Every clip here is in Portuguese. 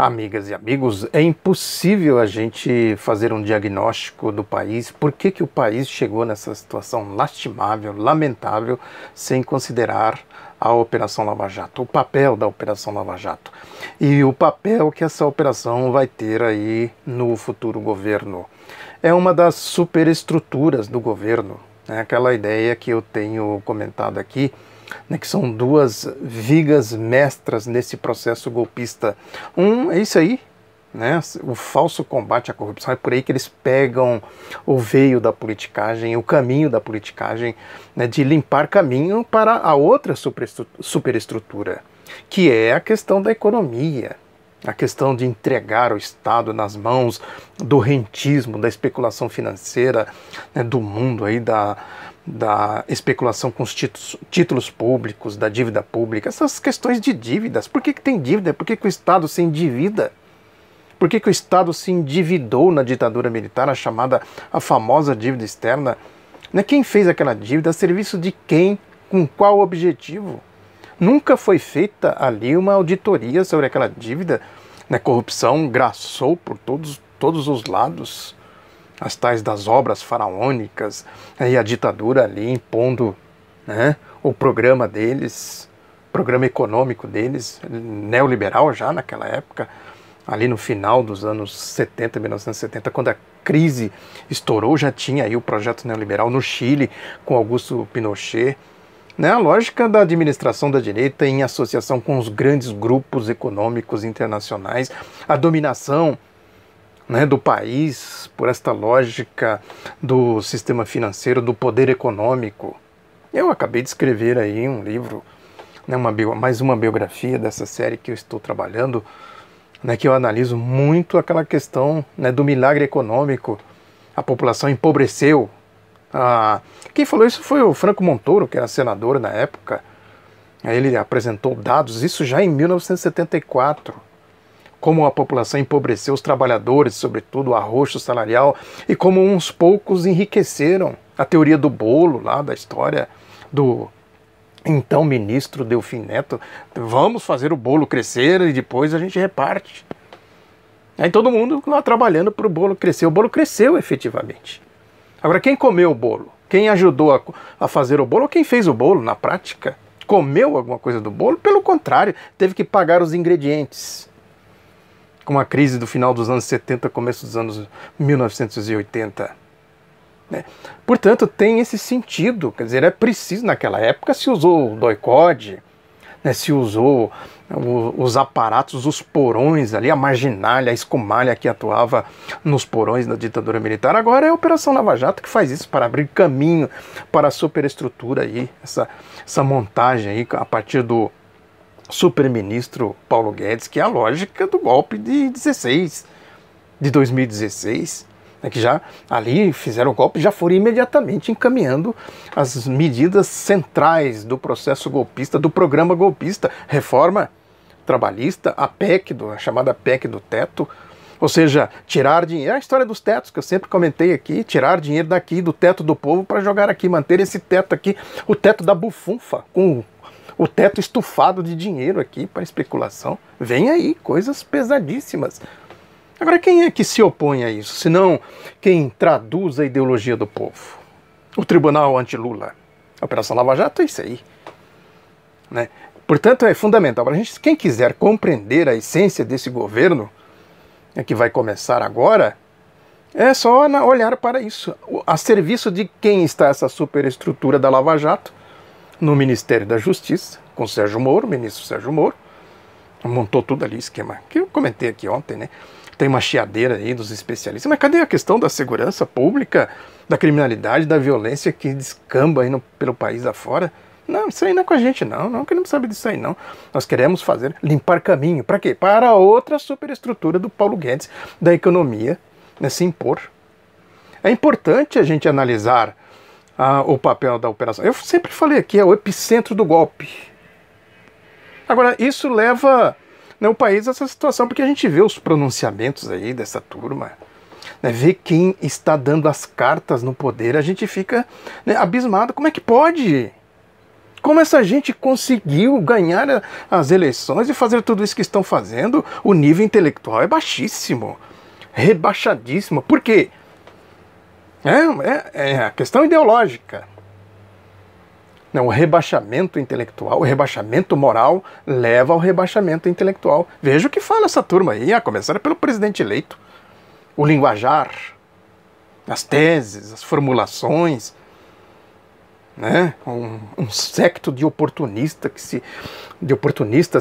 Amigas e amigos, é impossível a gente fazer um diagnóstico do país, por que o país chegou nessa situação lastimável, lamentável, sem considerar a Operação Lava Jato, o papel da Operação Lava Jato e o papel que essa operação vai ter aí no futuro governo. É uma das superestruturas do governo, né? Aquela ideia que eu tenho comentado aqui, né, que são duas vigas mestras nesse processo golpista. É isso aí, né, o falso combate à corrupção. É por aí que eles pegam o veio da politicagem, o caminho da politicagem, né, de limpar caminho para a outra superestrutura, que é a questão da economia, a questão de entregar o Estado nas mãos do rentismo, da especulação financeira, né, do mundo aí da especulação com os títulos públicos, da dívida pública, essas questões de dívidas. Por que tem dívida? Por que o Estado se endivida? Por que o Estado se endividou na ditadura militar, a famosa dívida externa? Né? Quem fez aquela dívida? A serviço de quem? Com qual objetivo? Nunca foi feita ali uma auditoria sobre aquela dívida. Né? Corrupção graçou por todos os lados. As tais das obras faraônicas, e a ditadura ali impondo, né, o programa deles, programa econômico deles, neoliberal já naquela época, ali no final dos anos 70, 1970, quando a crise estourou, já tinha aí o projeto neoliberal no Chile, com Augusto Pinochet, né, a lógica da administração da direita em associação com os grandes grupos econômicos internacionais, a dominação, né, do país, por esta lógica do sistema financeiro, do poder econômico. Eu acabei de escrever aí um livro, né, mais uma biografia dessa série que eu estou trabalhando, né, que eu analiso muito aquela questão, né, do milagre econômico. A população empobreceu. Quem falou isso foi o Franco Montoro, que era senador na época. Aí ele apresentou dados, isso já em 1974. Como a população empobreceu, os trabalhadores, sobretudo o arroxo salarial, e como uns poucos enriqueceram. A teoria do bolo lá da história do então ministro Delfim Neto, vamos fazer o bolo crescer e depois a gente reparte. Aí todo mundo lá trabalhando para o bolo crescer. O bolo cresceu efetivamente. Agora, quem comeu o bolo? Quem ajudou a fazer o bolo? Quem fez o bolo na prática? Comeu alguma coisa do bolo? Pelo contrário, teve que pagar os ingredientes. Com a crise do final dos anos 70, começo dos anos 1980. Né? Portanto, tem esse sentido, quer dizer, é preciso, naquela época se usou o doicode, né, se usou os aparatos, os porões ali, a marginalha, a escumalha que atuava nos porões da ditadura militar. Agora é a Operação Lava Jato que faz isso para abrir caminho para a superestrutura aí, essa montagem aí a partir do superministro Paulo Guedes, que é a lógica do golpe de 2016, né, que já ali fizeram o golpe e já foram imediatamente encaminhando as medidas centrais do processo golpista, do programa golpista, reforma trabalhista, a chamada PEC do teto, ou seja, tirar dinheiro, a história dos tetos que eu sempre comentei aqui, tirar dinheiro daqui do teto do povo para jogar aqui, manter esse teto aqui, o teto da bufunfa, com o teto estufado de dinheiro aqui para especulação. Vem aí coisas pesadíssimas. Agora, quem é que se opõe a isso, senão quem traduz a ideologia do povo? O Tribunal Anti-Lula. A Operação Lava Jato é isso aí. Né? Portanto, é fundamental para a gente, quem quiser compreender a essência desse governo, que vai começar agora, é só olhar para isso. A serviço de quem está essa superestrutura da Lava Jato? No Ministério da Justiça, com Sérgio Moro, ministro Sérgio Moro, montou tudo ali, esquema que eu comentei aqui ontem, né? Tem uma chiadeira aí dos especialistas, mas cadê a questão da segurança pública, da criminalidade, da violência que descamba aí pelo país afora? Não, isso aí não é com a gente não queremos saber disso aí não. Nós queremos limpar caminho, para quê? Para outra superestrutura do Paulo Guedes, da economia, né, se impor. É importante a gente analisar o papel da operação. Eu sempre falei aqui, é o epicentro do golpe. Agora, isso leva, né, o país a essa situação, porque a gente vê os pronunciamentos aí dessa turma, né, vê quem está dando as cartas no poder, a gente fica, né, abismado. Como é que pode? Como essa gente conseguiu ganhar as eleições e fazer tudo isso que estão fazendo? O nível intelectual é baixíssimo, rebaixadíssimo. Por quê? É a questão ideológica. Não, o rebaixamento intelectual, o rebaixamento moral leva ao rebaixamento intelectual. Veja o que fala essa turma aí, a começar pelo presidente eleito. O linguajar, as teses, as formulações, né? Um séquito de oportunistas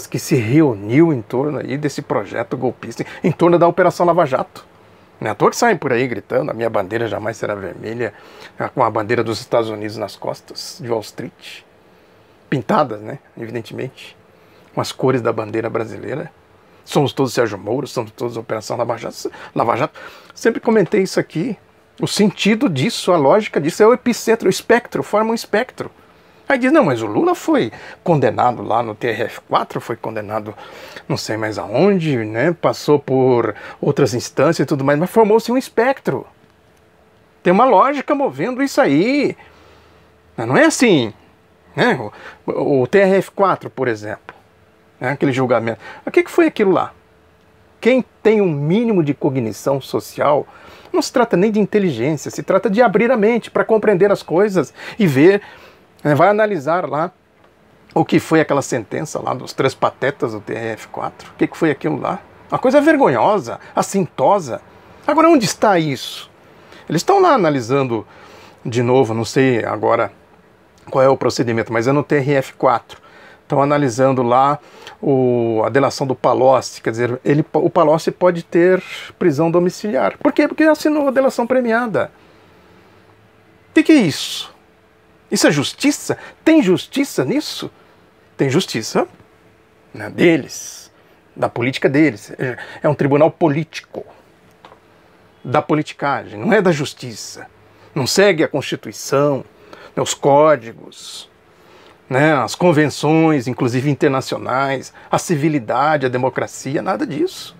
que se reuniu em torno aí desse projeto golpista, em torno da Operação Lava Jato. Não é à toa que saem por aí gritando: a minha bandeira jamais será vermelha, com a bandeira dos Estados Unidos nas costas de Wall Street, pintadas, né, evidentemente, com as cores da bandeira brasileira. Somos todos Sérgio Moro, somos todos Operação Lava Jato. Lava Jato. Sempre comentei isso aqui. O sentido disso, a lógica disso é o epicentro, o espectro, forma um espectro. Aí diz: não, mas o Lula foi condenado lá no TRF4, foi condenado não sei mais aonde, né? Passou por outras instâncias e tudo mais, mas formou-se um espectro. Tem uma lógica movendo isso aí. Não é assim, né? O TRF4, por exemplo, né? Aquele julgamento. O que foi aquilo lá? Quem tem um mínimo de cognição social, não se trata nem de inteligência, se trata de abrir a mente para compreender as coisas e ver, vai analisar lá o que foi aquela sentença lá dos 3 patetas do TRF4. O que foi aquilo lá? Uma coisa vergonhosa, assintosa. Agora, onde está isso? Eles estão lá analisando de novo, não sei agora qual é o procedimento, mas é no TRF4. Estão analisando lá a delação do Palocci, quer dizer, o Palocci pode ter prisão domiciliar. Por quê? Porque assinou a delação premiada. O que é isso? Isso é justiça? Tem justiça nisso? Tem justiça, né, deles, da política deles. É um tribunal político, da politicagem, não é da justiça. Não segue a Constituição, os códigos, né, as convenções, inclusive internacionais, a civilidade, a democracia, nada disso.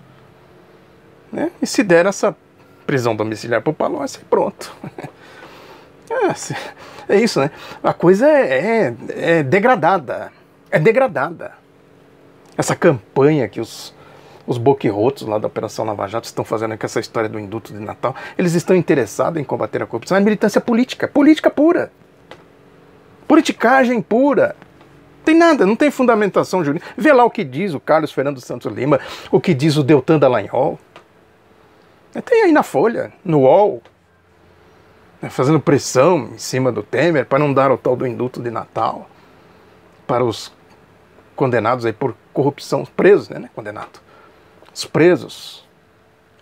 Né? E se der essa prisão domiciliar para o Palocci, pronto. É isso, né? A coisa é degradada. É degradada. Essa campanha que os boquirrotos lá da Operação Lava Jato estão fazendo com essa história do indulto de Natal, eles estão interessados em combater a corrupção. É militância política. Política pura. Politicagem pura. Tem nada, não tem fundamentação jurídica. Vê lá o que diz o Carlos Fernando Santos Lima, o que diz o Deltan Dallagnol. Tem aí na Folha, no UOL, fazendo pressão em cima do Temer para não dar o tal do indulto de Natal para os condenados aí por corrupção, presos, né, condenado. Os presos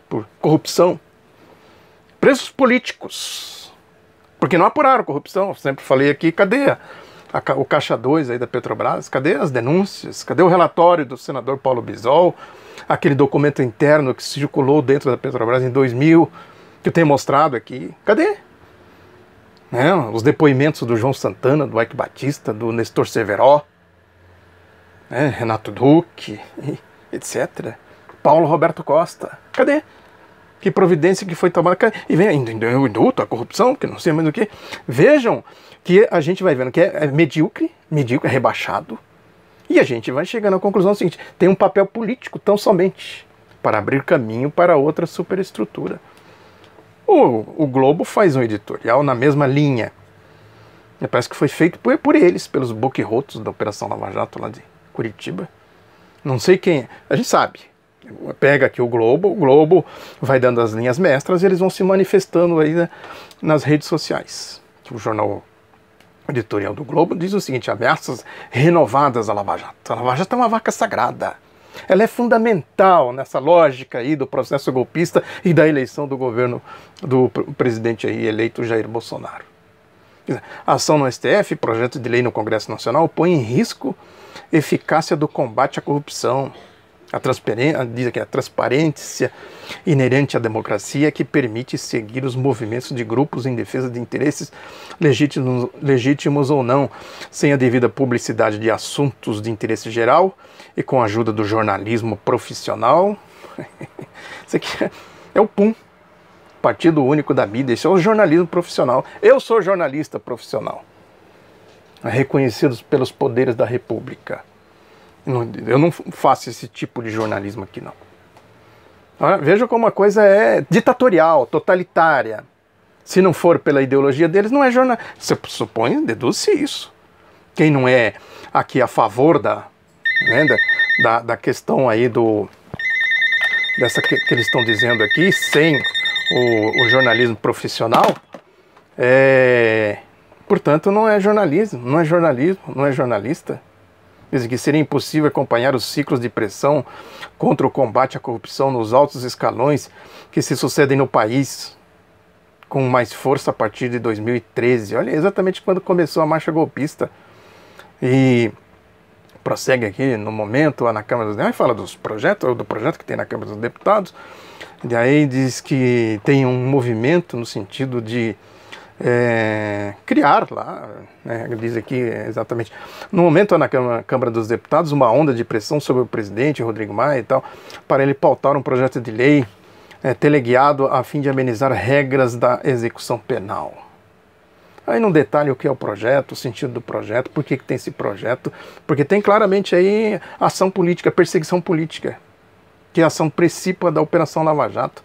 por corrupção, presos políticos, porque não apuraram corrupção. Eu sempre falei aqui, cadê o Caixa 2 aí da Petrobras? Cadê as denúncias? Cadê o relatório do senador Paulo Bisol? Aquele documento interno que circulou dentro da Petrobras em 2000, que eu tenho mostrado aqui. Cadê? Né? Os depoimentos do João Santana, do Ike Batista, do Nestor Severo, né? Renato Duque, etc. Paulo Roberto Costa. Cadê? Que providência que foi tomada? E vem o indulto, a corrupção, que não sei mais o que. Vejam que a gente vai vendo que é medíocre, rebaixado, e a gente vai chegando à conclusão seguinte: tem um papel político tão somente para abrir caminho para outra superestrutura. O Globo faz um editorial na mesma linha. Parece que foi feito por eles, pelos boquirrotos da Operação Lava Jato lá de Curitiba. Não sei quem. A gente sabe. Pega aqui o Globo vai dando as linhas mestras e eles vão se manifestando aí, né, nas redes sociais. O jornal editorial do Globo diz o seguinte: ameaças renovadas à Lava Jato. A Lava Jato é uma vaca sagrada. Ela é fundamental nessa lógica aí do processo golpista e da eleição do governo do presidente aí eleito Jair Bolsonaro. A ação no STF, projeto de lei no Congresso Nacional, põe em risco a eficácia do combate à corrupção. Diz aqui, a transparência inerente à democracia que permite seguir os movimentos de grupos em defesa de interesses legítimos ou não, sem a devida publicidade de assuntos de interesse geral e com a ajuda do jornalismo profissional. Isso aqui é o PUM, Partido Único da Mídia. Isso é o jornalismo profissional. Eu sou jornalista profissional. reconhecidos pelos poderes da República. Eu não faço esse tipo de jornalismo aqui, não. Veja como a coisa é ditatorial, totalitária. Se não for pela ideologia deles, não é jornal. Você supõe, deduz-se isso. Quem não é aqui a favor da questão aí dessa que eles estão dizendo aqui, sem o jornalismo profissional, portanto, não é jornalismo, não é jornalista. Dizem que seria impossível acompanhar os ciclos de pressão contra o combate à corrupção nos altos escalões que se sucedem no país, com mais força a partir de 2013. Olha, exatamente quando começou a marcha golpista. E prossegue aqui no momento lá na Câmara dos Deputados, fala do projeto que tem na Câmara dos Deputados, e aí diz que tem um movimento no sentido de criar lá, né, diz aqui exatamente, no momento na Câmara dos Deputados, uma onda de pressão sobre o presidente Rodrigo Maia e tal, para ele pautar um projeto de lei teleguiado a fim de amenizar regras da execução penal. Aí não detalhe o que é o projeto, o sentido do projeto, por que tem esse projeto, porque tem claramente aí ação política, perseguição política, que é a ação principal da Operação Lava Jato.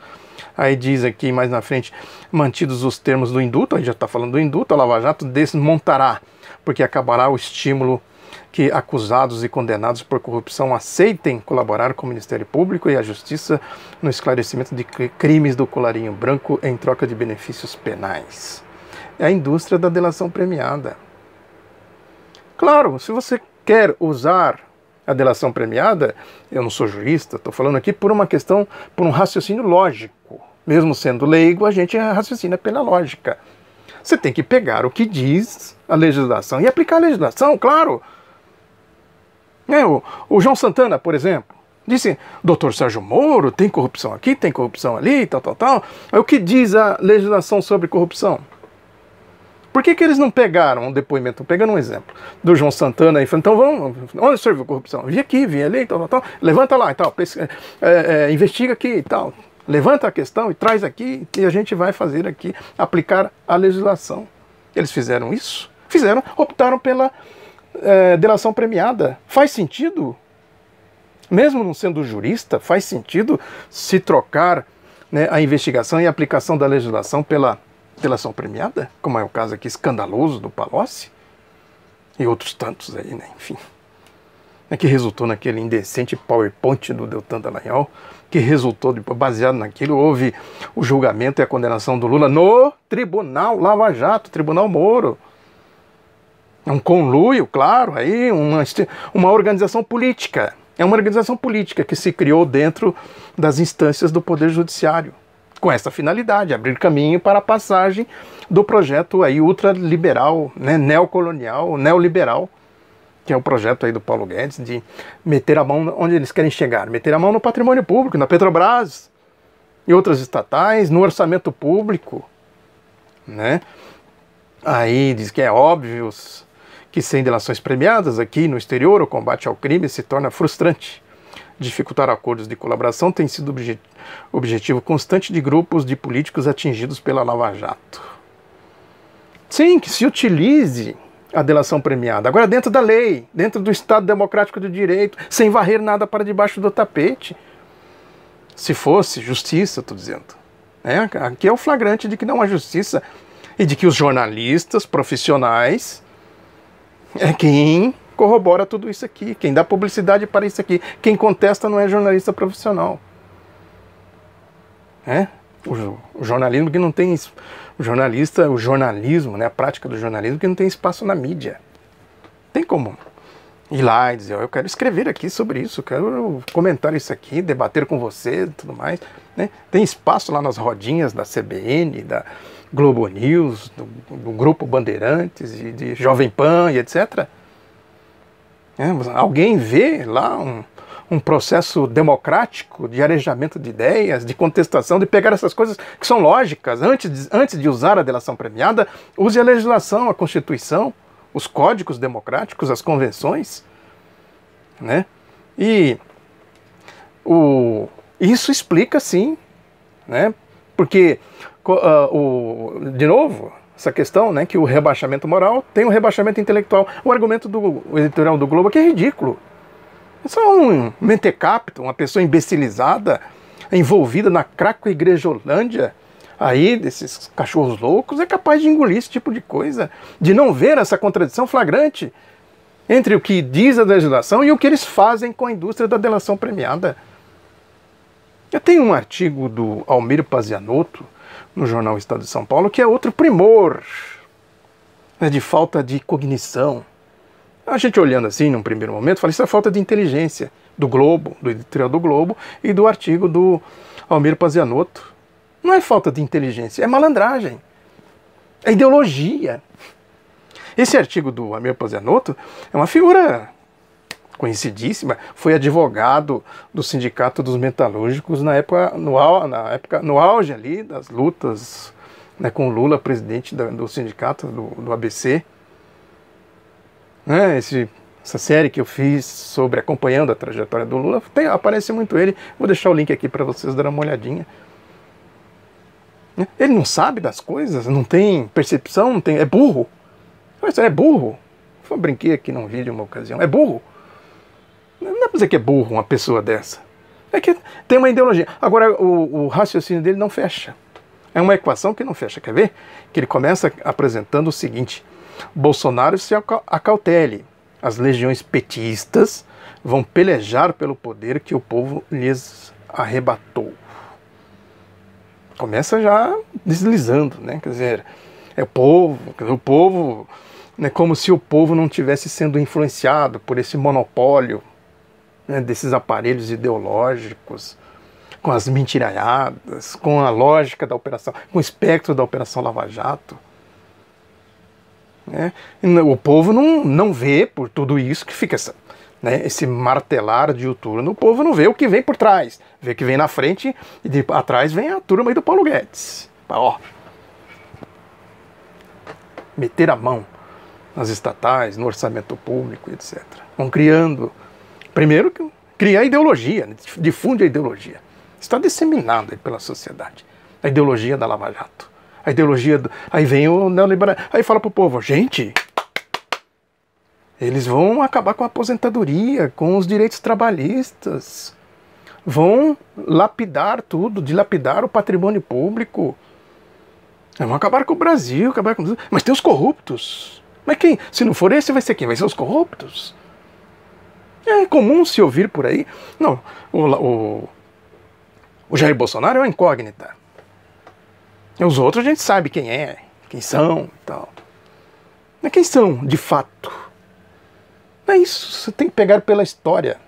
Aí diz aqui mais na frente, mantidos os termos do indulto, aí já está falando do indulto, a Lava Jato desmontará, porque acabará o estímulo que acusados e condenados por corrupção aceitem colaborar com o Ministério Público e a Justiça no esclarecimento de crimes do colarinho branco em troca de benefícios penais. É a indústria da delação premiada. Claro, se você quer usar a delação premiada, eu não sou jurista, estou falando aqui por uma questão, por um raciocínio lógico. Mesmo sendo leigo, a gente raciocina pela lógica. Você tem que pegar o que diz a legislação e aplicar a legislação, claro. O João Santana, por exemplo, disse, doutor Sérgio Moro, tem corrupção aqui, tem corrupção ali, tal. Aí o que diz a legislação sobre corrupção? Por que eles não pegaram um depoimento, pegando um exemplo, do João Santana e falando, então vamos, onde você viu corrupção? Vi aqui, vi ali, tal, levanta lá e tal, investiga aqui e tal, levanta a questão e traz aqui e a gente vai fazer aqui, aplicar a legislação. Eles fizeram isso? Fizeram, optaram pela delação premiada. Faz sentido? Mesmo não sendo jurista, faz sentido se trocar, né, a investigação e a aplicação da legislação pela delação premiada, como é o caso aqui escandaloso do Palocci e outros tantos aí, né, enfim, que resultou naquele indecente PowerPoint do Deltan Dallagnol, que resultou, baseado naquilo, houve o julgamento e a condenação do Lula no Tribunal Lava Jato, Tribunal Moro. É um conluio, claro, aí uma organização política. É uma organização política que se criou dentro das instâncias do Poder Judiciário, com essa finalidade, abrir caminho para a passagem do projeto aí ultraliberal, né, neocolonial, neoliberal, que é o projeto aí do Paulo Guedes, de meter a mão onde eles querem chegar, meter a mão no patrimônio público, na Petrobras e outras estatais, no orçamento público, né? Aí diz que é óbvio que sem delações premiadas aqui no exterior o combate ao crime se torna frustrante. Dificultar acordos de colaboração tem sido objetivo constante de grupos de políticos atingidos pela Lava Jato. Sim, que se utilize a delação premiada, agora dentro da lei, dentro do Estado Democrático de Direito, sem varrer nada para debaixo do tapete. Se fosse justiça, estou dizendo. Aqui é o flagrante de que não há justiça e de que os jornalistas profissionais é quem corrobora tudo isso aqui, quem dá publicidade para isso aqui. Quem contesta não é jornalista profissional. O jornalismo que não tem... O jornalismo, né, a prática do jornalismo que não tem espaço na mídia. Tem como ir lá e dizer, eu quero escrever aqui sobre isso, eu quero comentar isso aqui, debater com você e tudo mais. Né? Tem espaço lá nas rodinhas da CBN, da Globo News, do Grupo Bandeirantes, de Jovem Pan e etc. Alguém vê lá um processo democrático de arejamento de ideias, de contestação, de pegar essas coisas que são lógicas. Antes de usar a delação premiada, use a legislação, a Constituição, os códigos democráticos, as convenções. Né? E isso explica, sim, né? Porque, de novo, essa questão, né, que o rebaixamento moral tem um rebaixamento intelectual. O argumento do editorial do Globo aqui é ridículo. É só um mentecapto, uma pessoa imbecilizada, envolvida na craco-igrejolândia, aí, desses cachorros loucos, é capaz de engolir esse tipo de coisa, de não ver essa contradição flagrante entre o que diz a legislação e o que eles fazem com a indústria da delação premiada. Eu tenho um artigo do Almir Pazianotto, no jornal Estado de São Paulo, que é outro primor, né, de falta de cognição. A gente olhando assim, num primeiro momento, fala, isso é falta de inteligência do Globo, do editorial do Globo, e do artigo do Almir Pazianotto. Não é falta de inteligência, é malandragem, é ideologia. Esse artigo do Almir Pazianotto é uma figura conhecidíssima, foi advogado do Sindicato dos Metalúrgicos no auge ali das lutas, né, com o Lula, presidente do sindicato do ABC. Essa série que eu fiz sobre acompanhando a trajetória do Lula, aparece muito ele. Vou deixar o link aqui para vocês darem uma olhadinha. Ele não sabe das coisas, não tem percepção, é burro. É burro. Eu brinquei aqui num vídeo uma ocasião. É burro. Não dá pra dizer que é burro uma pessoa dessa. É que tem uma ideologia. Agora, o raciocínio dele não fecha. É uma equação que não fecha. Quer ver? Que ele começa apresentando o seguinte: Bolsonaro se acautele. As legiões petistas vão pelejar pelo poder que o povo lhes arrebatou. Começa já deslizando, né? Quer dizer, é o povo, né, como se o povo não estivesse sendo influenciado por esse monopólio, né, desses aparelhos ideológicos, com as mentiraiadas, com a lógica da operação, com o espectro da Operação Lava Jato. Né? O povo não vê por tudo isso que fica esse martelar diuturno. O povo não vê o que vem por trás, vê o que vem na frente e atrás vem a turma aí do Paulo Guedes. Ó, meter a mão nas estatais, no orçamento público, etc. Vão criando, primeiro, criar ideologia, difunde a ideologia. Está disseminado aí pela sociedade. A ideologia da Lava Jato. A ideologia aí vem o neoliberal. Aí fala pro povo, gente, eles vão acabar com a aposentadoria, com os direitos trabalhistas. Vão lapidar tudo, dilapidar o patrimônio público. Vão acabar com o Brasil, mas tem os corruptos. Mas quem? Se não for esse, vai ser quem? Vai ser os corruptos. É comum se ouvir por aí. Não, o Jair Bolsonaro é uma incógnita. Os outros a gente sabe quem são e tal. Mas quem são, de fato? É isso, você tem que pegar pela história.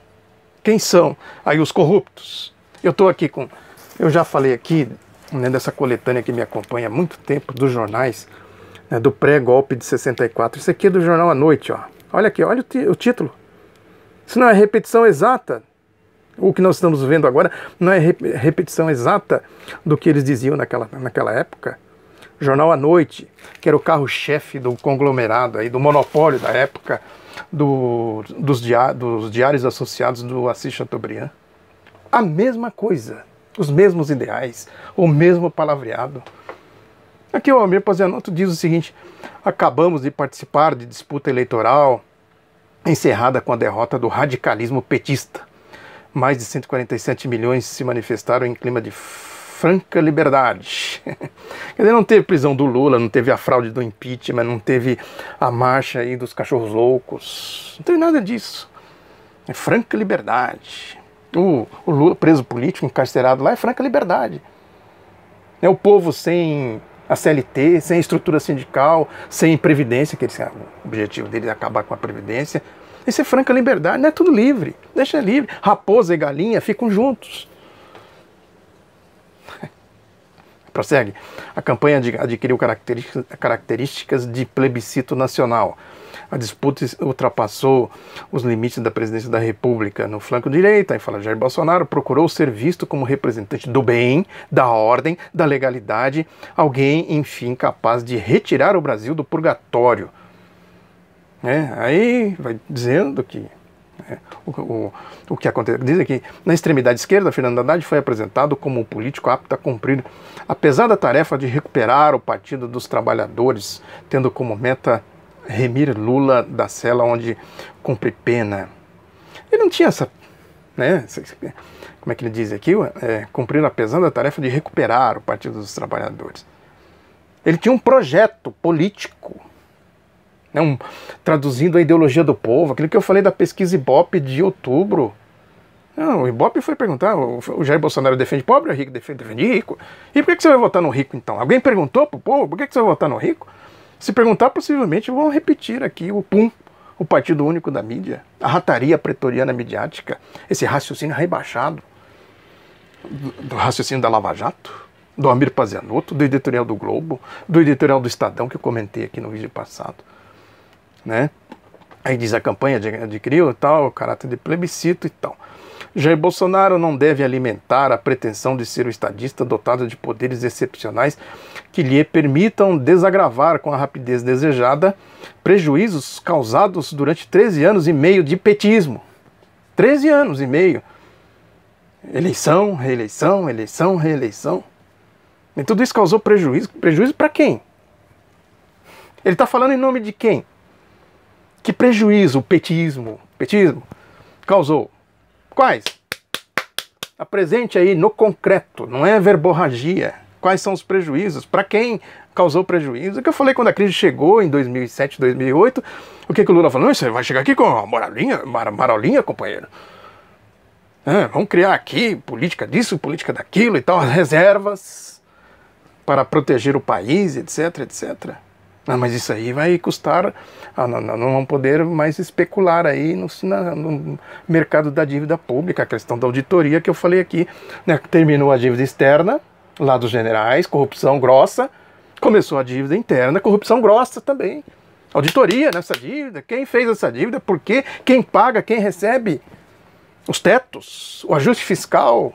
Quem são? Aí os corruptos. Eu já falei aqui, né, dessa coletânea que me acompanha há muito tempo, dos jornais, né, do pré-golpe de 64. Isso aqui é do jornal à noite, ó. Olha aqui, olha o título. Isso não é repetição exata. O que nós estamos vendo agora não é repetição exata do que eles diziam naquela época. Jornal à Noite, que era o carro-chefe do conglomerado, aí, do monopólio da época, dos diários associados do Assis Chateaubriand. A mesma coisa, os mesmos ideais, o mesmo palavreado. Aqui o Almir Pazianotto diz o seguinte: acabamos de participar de disputa eleitoral encerrada com a derrota do radicalismo petista. Mais de 147 milhões se manifestaram em clima de franca liberdade. Quer dizer, não teve prisão do Lula, não teve a fraude do impeachment, não teve a marcha aí dos cachorros loucos, não teve nada disso. É franca liberdade. O Lula preso político, encarcerado lá, é franca liberdade. É o povo sem a CLT, sem estrutura sindical, sem previdência, que o objetivo dele é acabar com a previdência. Isso é franca liberdade, não é tudo livre, deixa livre. Raposa e galinha ficam juntos. Prossegue. A campanha adquiriu características de plebiscito nacional. A disputa ultrapassou os limites da presidência da República. No flanco direito, aí fala Jair Bolsonaro, procurou ser visto como representante do bem, da ordem, da legalidade, alguém, enfim, capaz de retirar o Brasil do purgatório. Aí vai dizendo que O que aconteceu? Dizem que na extremidade esquerda, Fernando Haddad foi apresentado como um político apto a cumprir a pesada tarefa de recuperar o Partido dos Trabalhadores, tendo como meta remir Lula da cela onde cumpre pena. Ele não tinha essa, né, como é que ele diz aqui? Cumprir a pesada tarefa de recuperar o Partido dos Trabalhadores. Ele tinha um projeto político, né, traduzindo a ideologia do povo, aquilo que eu falei da pesquisa Ibope de outubro. Não, o Ibope foi perguntar, o Jair Bolsonaro defende pobre ou rico? Defende rico. E por que você vai votar no rico então? Alguém perguntou pro povo, por que você vai votar no rico? Se perguntar, possivelmente vão repetir aqui o PUM, o Partido Único da Mídia, a rataria pretoriana midiática, esse raciocínio rebaixado, do raciocínio da Lava Jato, do Amir Pazianotto, do editorial do Globo, do editorial do Estadão, que eu comentei aqui no vídeo passado. Né? Aí diz a campanha adquiriu tal, caráter de plebiscito e tal. Jair Bolsonaro não deve alimentar a pretensão de ser o estadista dotado de poderes excepcionais que lhe permitam desagravar com a rapidez desejada prejuízos causados durante 13 anos e meio de petismo. 13 anos e meio. Eleição, reeleição, eleição, reeleição. E tudo isso causou prejuízo. Prejuízo para quem? Ele está falando em nome de quem? Que prejuízo o petismo causou? Quais? Apresente aí no concreto, não é verborragia. Quais são os prejuízos? Para quem causou prejuízo? É que eu falei quando a crise chegou em 2007, 2008. O que o Lula falou? Você vai chegar aqui com uma marolinha, companheiro. Vamos criar aqui política disso, política daquilo e tal, as reservas para proteger o país, etc, etc. Mas isso aí vai custar, não vão poder mais especular aí no mercado da dívida pública, a questão da auditoria que eu falei aqui, né? Terminou a dívida externa, lá dos generais, corrupção grossa, começou a dívida interna, corrupção grossa também. Auditoria nessa dívida, quem fez essa dívida, por quê, quem paga, quem recebe, os tetos, o ajuste fiscal.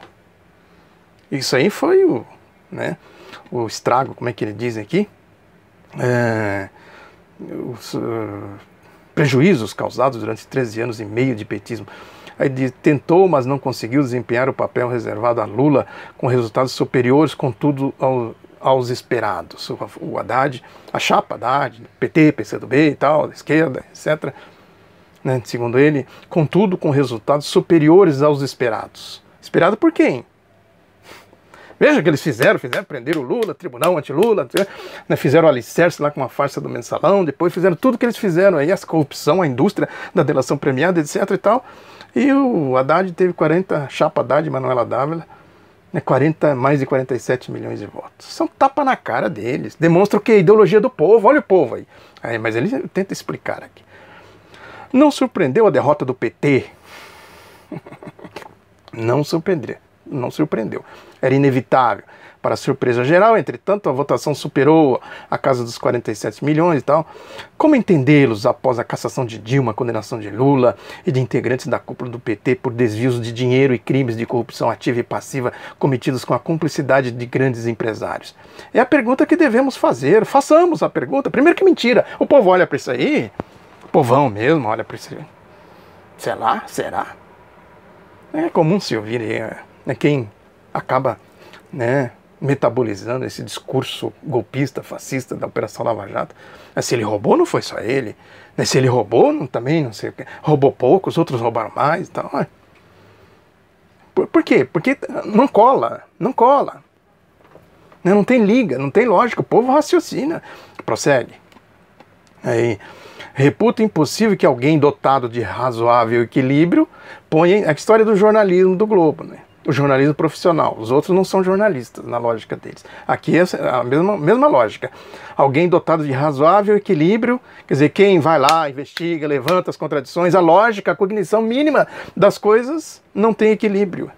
Isso aí foi o estrago, como é que ele diz aqui? Os prejuízos causados durante 13 anos e meio de petismo. Aí tentou, mas não conseguiu desempenhar o papel reservado a Lula com resultados superiores, contudo, aos esperados. O Haddad, a chapa Haddad, PT, PCdoB e tal, da esquerda, etc. Né, segundo ele, contudo, com resultados superiores aos esperados. Esperado por quem? Veja o que eles fizeram, prenderam o Lula, tribunal anti-Lula, né, fizeram o alicerce lá com uma farsa do mensalão, depois fizeram tudo que eles fizeram aí, a corrupção, a indústria da delação premiada, etc e tal. E o Haddad teve 40, chapa Haddad, Manuela Dávila, né, mais de 47 milhões de votos. São tapa na cara deles, demonstra o que? Ideologia do povo, olha o povo aí. Mas ele tenta explicar aqui. Não surpreendeu a derrota do PT? Não surpreendeu. Era inevitável. Para surpresa geral, entretanto, a votação superou a casa dos 47 milhões e tal. Como entendê-los após a cassação de Dilma, a condenação de Lula e de integrantes da cúpula do PT por desvios de dinheiro e crimes de corrupção ativa e passiva cometidos com a cumplicidade de grandes empresários? É a pergunta que devemos fazer. Façamos a pergunta. Primeiro que mentira. O povo olha para isso aí. O povão mesmo olha para isso aí. Sei lá, será? É comum se ouvir quem acaba, né, metabolizando esse discurso golpista, fascista da Operação Lava Jato. Se ele roubou, não foi só ele. Se ele roubou, também não sei o que. Roubou pouco, os outros roubaram mais e tal. Por quê? Porque não cola. Não tem liga, não tem lógica. O povo raciocina. Prossegue. Aí, reputa impossível que alguém dotado de razoável equilíbrio ponha a história do jornalismo do Globo, né? O jornalismo profissional. Os outros não são jornalistas, na lógica deles. Aqui é a mesma lógica. Alguém dotado de razoável equilíbrio, quer dizer, quem vai lá, investiga, levanta as contradições, a lógica, a cognição mínima das coisas não tem equilíbrio.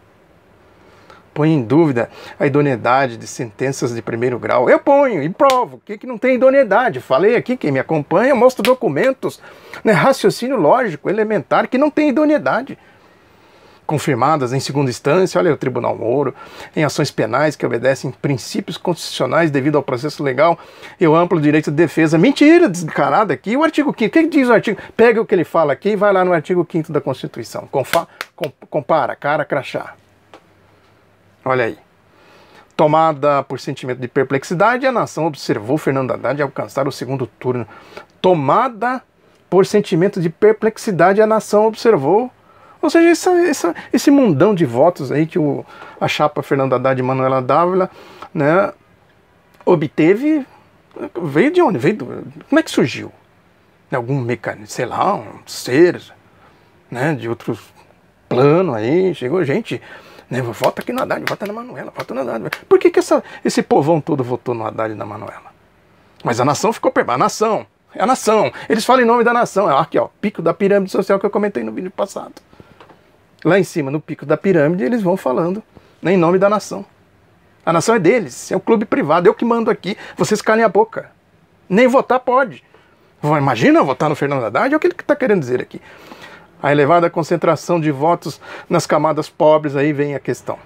Põe em dúvida a idoneidade de sentenças de primeiro grau. Eu ponho e provo que não tem idoneidade. Falei aqui, quem me acompanha, mostra documentos, né, raciocínio lógico, elementar, que não tem idoneidade. confirmadas em segunda instância, olha o Tribunal Moro, em ações penais que obedecem princípios constitucionais devido ao processo legal e ao amplo direito de defesa. Mentira descarada aqui. O artigo 5º, o que diz o artigo? Pega o que ele fala aqui e vai lá no artigo 5º da Constituição. Compara, cara, crachá. Olha aí. Tomada por sentimento de perplexidade, a nação observou Fernando Haddad alcançar o segundo turno. Tomada por sentimento de perplexidade, a nação observou. Ou seja, esse mundão de votos aí que a chapa Fernando Haddad e Manuela Dávila, né, obteve, veio de onde? Como é que surgiu? Algum mecanismo, sei lá, um ser, né, de outro plano aí, chegou gente, né, vota aqui no Haddad, vota na Manuela, vota no Haddad. Por que esse povão todo votou no Haddad e na Manuela? Mas a nação ficou a nação, é a nação. Eles falam em nome da nação. Aqui, ó, pico da pirâmide social que eu comentei no vídeo passado. Lá em cima, no pico da pirâmide, eles vão falando, né, em nome da nação. A nação é deles, é um clube privado, eu que mando aqui, vocês calem a boca. Nem votar pode. Imagina votar no Fernando Haddad, é o que ele está querendo dizer aqui. A elevada concentração de votos nas camadas pobres, aí vem a questão.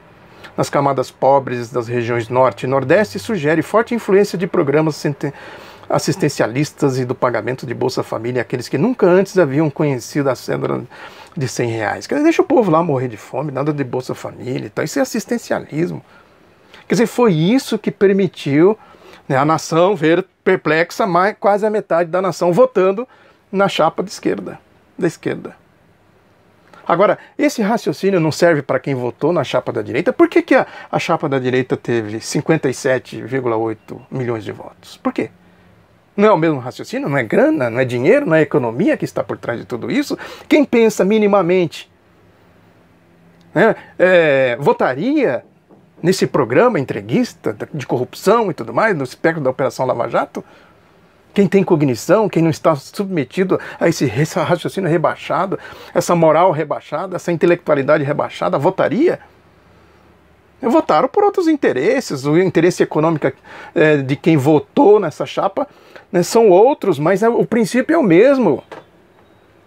Nas camadas pobres das regiões Norte e Nordeste, sugere forte influência de programas assistencialistas e do pagamento de Bolsa Família àqueles que nunca antes haviam conhecido a cédula de R$100. Quer dizer, deixa o povo lá morrer de fome, nada de Bolsa Família e tal. Isso é assistencialismo. Quer dizer, foi isso que permitiu, né, a nação ver perplexa, mas quase a metade da nação votando na chapa da esquerda. Agora, esse raciocínio não serve para quem votou na chapa da direita. Por que a chapa da direita teve 57,8 milhões de votos? Por quê? Não é o mesmo raciocínio? Não é grana? Não é dinheiro? Não é economia que está por trás de tudo isso? Quem pensa minimamente, né, votaria nesse programa entreguista de corrupção e tudo mais, no espectro da Operação Lava Jato? Quem tem cognição, quem não está submetido a esse raciocínio rebaixado, essa moral rebaixada, essa intelectualidade rebaixada, votaria? Votaram por outros interesses, o interesse econômico de quem votou nessa chapa, né, são outros, mas o princípio é o mesmo.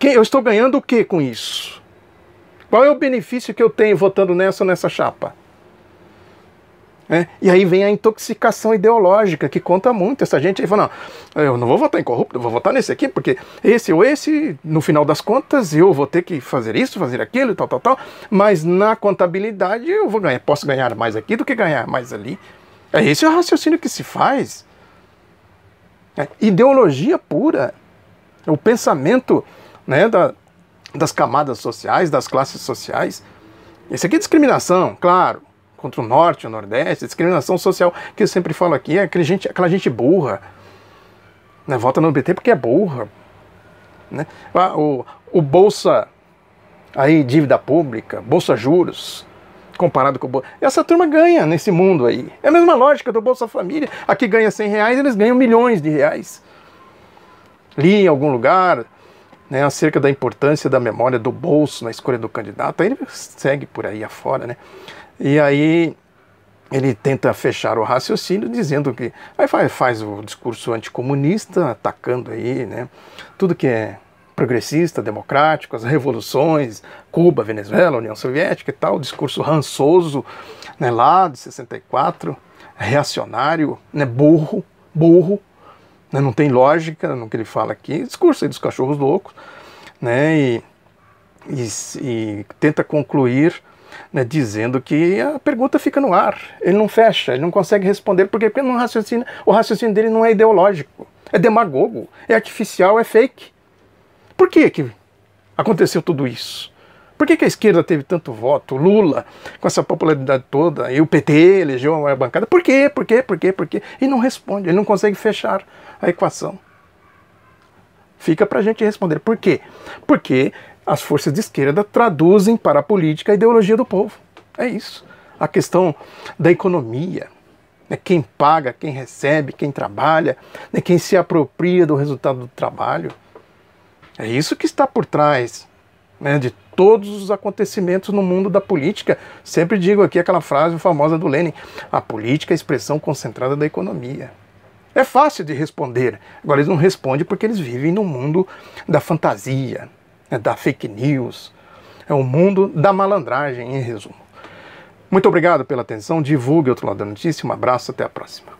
Eu estou ganhando o que com isso? Qual é o benefício que eu tenho votando nessa ou nessa chapa? E aí vem a intoxicação ideológica, que conta muito. Essa gente aí fala, não, eu não vou votar em corrupto, eu vou votar nesse aqui, porque esse ou esse, no final das contas, eu vou ter que fazer isso, fazer aquilo, tal, mas na contabilidade eu vou ganhar, posso ganhar mais aqui do que ganhar mais ali. Esse é o raciocínio que se faz. Ideologia pura. O pensamento, né, das camadas sociais, das classes sociais. Isso aqui é discriminação, claro, contra o Norte, o Nordeste, discriminação social, que eu sempre falo aqui, é aquela gente burra, né, vota no PT porque é burra, né? O Bolsa, aí, dívida pública, Bolsa Juros, comparado com o Bolsa, essa turma ganha nesse mundo aí, é a mesma lógica do Bolsa Família, aqui ganha R$100, eles ganham milhões de reais. Li em algum lugar, né, acerca da importância da memória do bolso na escolha do candidato, aí ele segue por aí afora, né? E aí ele tenta fechar o raciocínio dizendo que aí faz o discurso anticomunista, atacando aí, né, tudo que é progressista, democrático, as revoluções, Cuba, Venezuela, União Soviética e tal, o discurso rançoso, né, lá de 64, reacionário, né, burro, né, não tem lógica no que ele fala aqui, discurso aí dos cachorros loucos, né, e tenta concluir, né, dizendo que a pergunta fica no ar, ele não fecha, ele não consegue responder, porque o raciocínio dele não é ideológico, é demagogo, é artificial, é fake. Por que aconteceu tudo isso? Por que a esquerda teve tanto voto? O Lula, com essa popularidade toda, e o PT elegeu a bancada. Por quê? E não responde, ele não consegue fechar a equação. Fica pra gente responder. Por quê? Porque as forças de esquerda traduzem para a política a ideologia do povo. É isso. A questão da economia, né? Quem paga, quem recebe, quem trabalha, né? Quem se apropria do resultado do trabalho. É isso que está por trás, né, de todos os acontecimentos no mundo da política. Sempre digo aqui aquela frase famosa do Lenin: a política é a expressão concentrada da economia. É fácil de responder. Agora eles não respondem porque eles vivem no mundo da fantasia, da fake news, É o mundo da malandragem, em resumo. Muito obrigado pela atenção, divulgue Outro Lado da Notícia, um abraço, até a próxima.